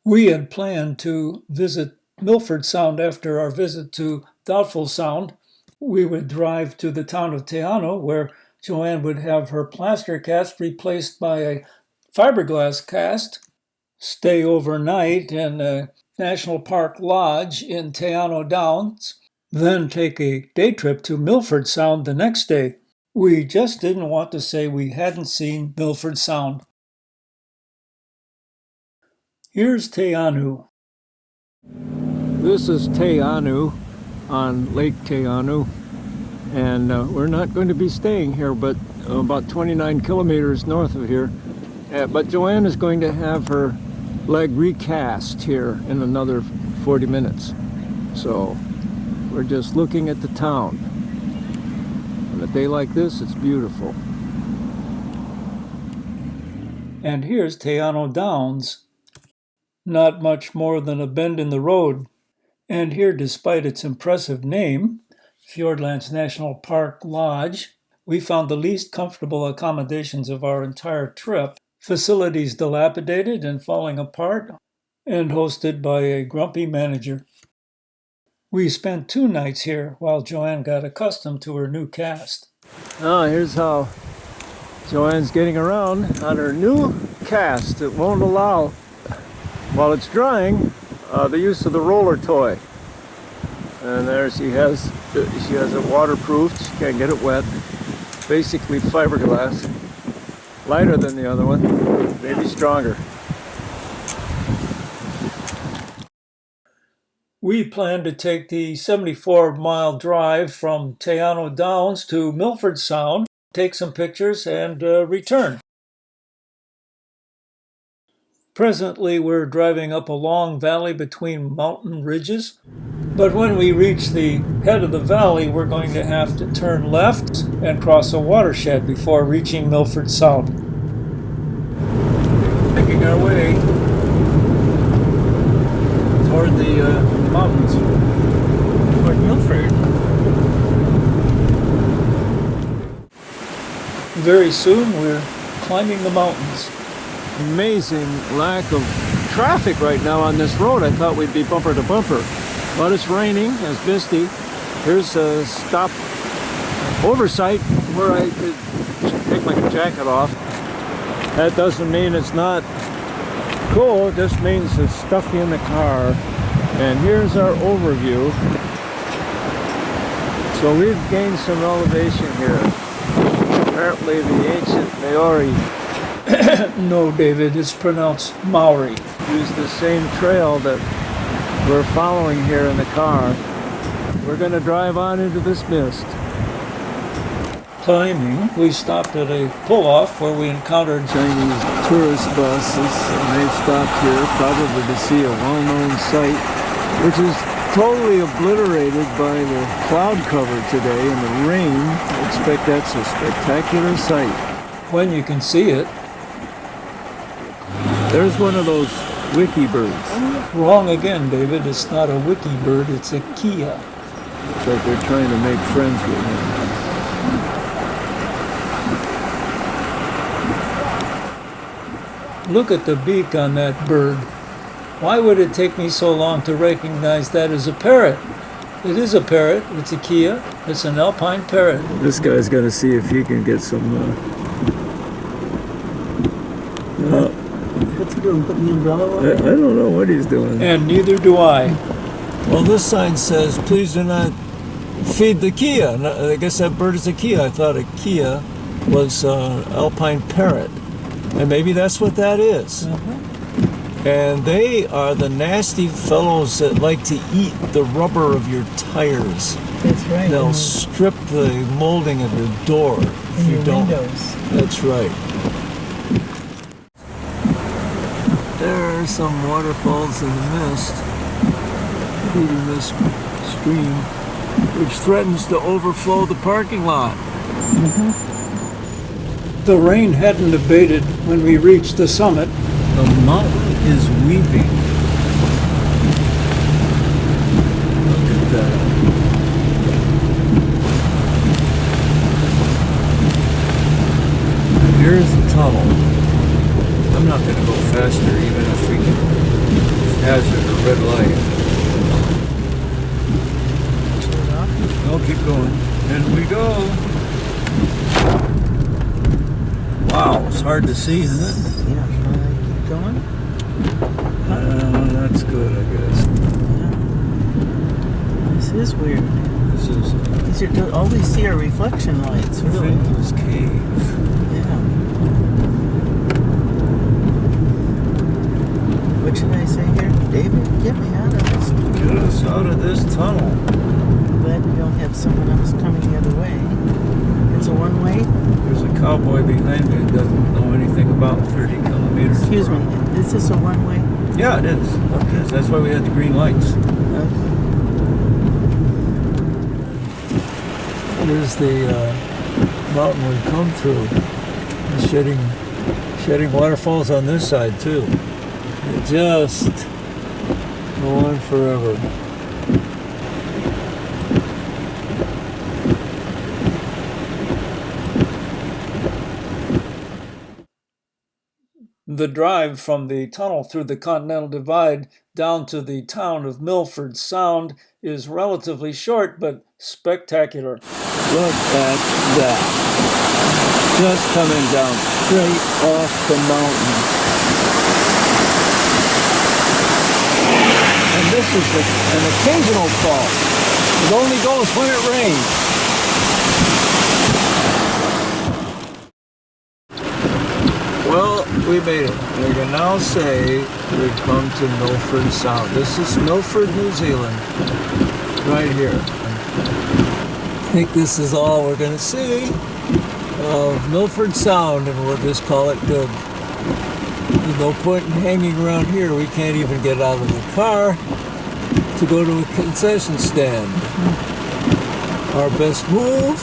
We had planned to visit Milford Sound after our visit to Doubtful Sound. We would drive to the town of Teano, where Joanne would have her plaster cast replaced by a fiberglass cast, stay overnight in a National Park Lodge in Teano Downs, then take a day trip to Milford Sound the next day. We just didn't want to say we hadn't seen Milford Sound. Here's Teano. This is Teano on Lake Teano, and we're not going to be staying here, but about 29 kilometers north of here. But Joanne is going to have her leg recast here in another 40 minutes. So we're just looking at the town. On a day like this, it's beautiful. And here's Teano Downs. Not much more than a bend in the road. And here, despite its impressive name, Fiordlands National Park Lodge, we found the least comfortable accommodations of our entire trip. Facilities dilapidated and falling apart, and hosted by a grumpy manager. We spent 2 nights here while Joanne got accustomed to her new cast. Here's how Joanne's getting around on her new cast. It won't allow, while it's drying, the use of the roller toy. And there she has it waterproofed. She can't get it wet. Basically fiberglass. Lighter than the other one, maybe stronger. We plan to take the 74-mile drive from Teano Downs to Milford Sound, take some pictures, and return. Presently, we're driving up a long valley between mountain ridges, but when we reach the head of the valley, we're going to have to turn left and cross a watershed before reaching Milford Sound. Making our way toward the mountains, toward Milford. Very soon, we're climbing the mountains. Amazing lack of traffic right now on this road. I thought we'd be bumper to bumper, but it's raining, it's misty. Here's a stop oversight where I could take my jacket off. That doesn't mean it's not cool, it just means it's stuffy in the car. And here's our overview. So we've gained some elevation here. Apparently the ancient Maori No, David, it's pronounced Maori. use the same trail that we're following here in the car. We're going to drive on into this mist. Climbing, we stopped at a pull-off where we encountered Chinese tourist buses, and they've stopped here probably to see a well-known site, which is totally obliterated by the cloud cover today and the rain. I expect that's a spectacular sight. when you can see it. There's one of those wiki birds. Wrong again, David. It's not a wiki bird, it's a Kia. It's like they're trying to make friends with him. Look at the beak on that bird. Why would it take me so long to recognize that as a parrot? It is a parrot. It's a Kia. It's an alpine parrot. This guy's got to see if he can get some... What's he doing? Putting the umbrella on? I don't know what he's doing. And neither do I. Well, this sign says, please do not feed the Kia. I guess that bird is a Kia. I thought a Kia was alpine parrot. And maybe that's what that is. And they are the nasty fellows that like to eat the rubber of your tires. That's right. They'll strip the molding of your door if you don't. Windows. That's right. There are some waterfalls in the mist, feeding this stream, which threatens to overflow the parking lot. The rain hadn't abated when we reached the summit. The mountain is weeping. Look at that. Here's the tunnel. I'm not going to go faster even if we can hazard, a red light. No, keep going. And we go. Wow, it's hard to see, isn't it? Yeah, shall I keep going? That's good, I guess. Yeah. This is weird. This is All we see are reflection lights, really. Finkel's Cave. Yeah. What should I say here? David, get me out of this. Get us out of this tunnel. I'm glad we don't have someone else coming the other way. It's a one-way? There's a cowboy behind me that doesn't know anything about 30 kilometers. Excuse me, is this a one-way? Yeah, it is. Okay. Yes, that's why we had the green lights. Okay. Here's the mountain we come through. It's shedding waterfalls on this side too. It just go on forever. The drive from the tunnel through the Continental Divide down to the town of Milford Sound is relatively short but spectacular. Look at that. Just coming down straight off the mountain. And this is an occasional fall. It only goes when it rains. Well, we made it. We can now say we've come to Milford Sound. This is Milford, New Zealand, right here. I think this is all we're going to see of Milford Sound, and we'll just call it good. There's no point in hanging around here. We can't even get out of the car to go to a concession stand. Our best move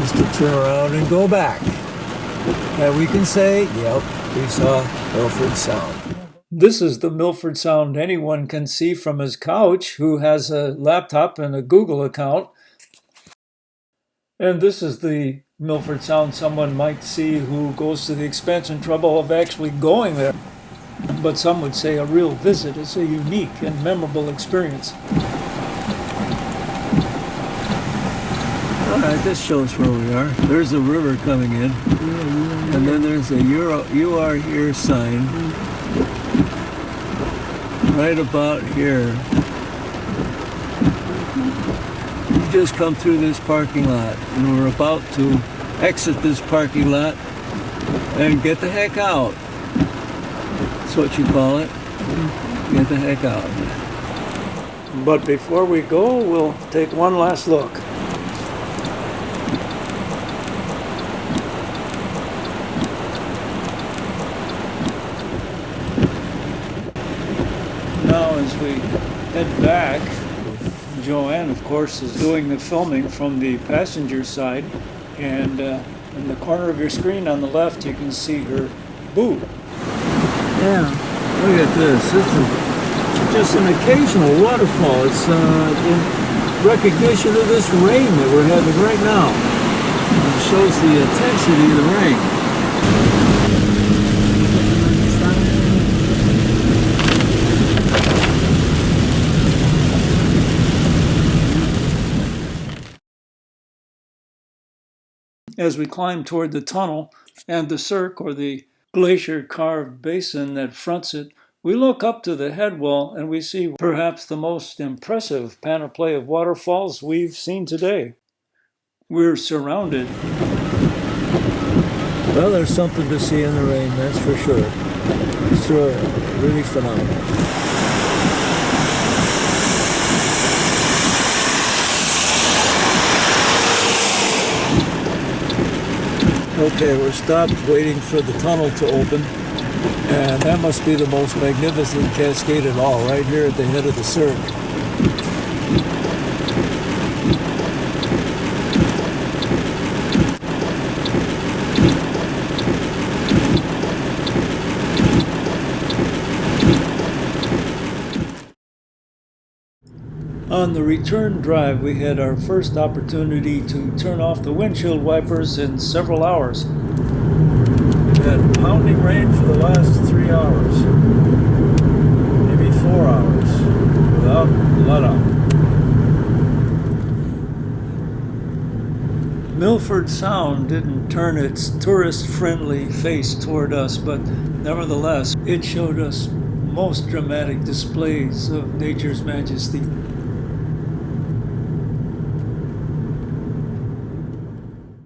is to turn around and go back. And we can say, yep, we saw Milford Sound. This is the Milford Sound anyone can see from his couch who has a laptop and a Google account. And this is the Milford Sound someone might see who goes to the expense and trouble of actually going there. But some would say a real visit is a unique and memorable experience. All right, this shows where we are. There's a river coming in. And then there's a You Are Here sign right about here. You just come through this parking lot, and we're about to exit this parking lot and get the heck out. That's what you call it. Get the heck out. But before we go, we'll take one last look. Now, as we head back, Joanne, of course, is doing the filming from the passenger side, and in the corner of your screen on the left, you can see her boot. Yeah, look at this. This is just an occasional waterfall. It's in recognition of this rain that we're having right now. It shows the intensity of the rain. As we climb toward the tunnel and the cirque, or the glacier-carved basin that fronts it, we look up to the head wall and we see perhaps the most impressive panoply of waterfalls we've seen today. We're surrounded. Well, there's something to see in the rain, that's for sure. It's really phenomenal. Okay, we're stopped waiting for the tunnel to open, and that must be the most magnificent cascade at all, right here at the head of the cirque. On the return drive, we had our first opportunity to turn off the windshield wipers in several hours. We had pounding rain for the last 3 hours, maybe without let up. Milford Sound didn't turn its tourist-friendly face toward us, but nevertheless, it showed us most dramatic displays of nature's majesty.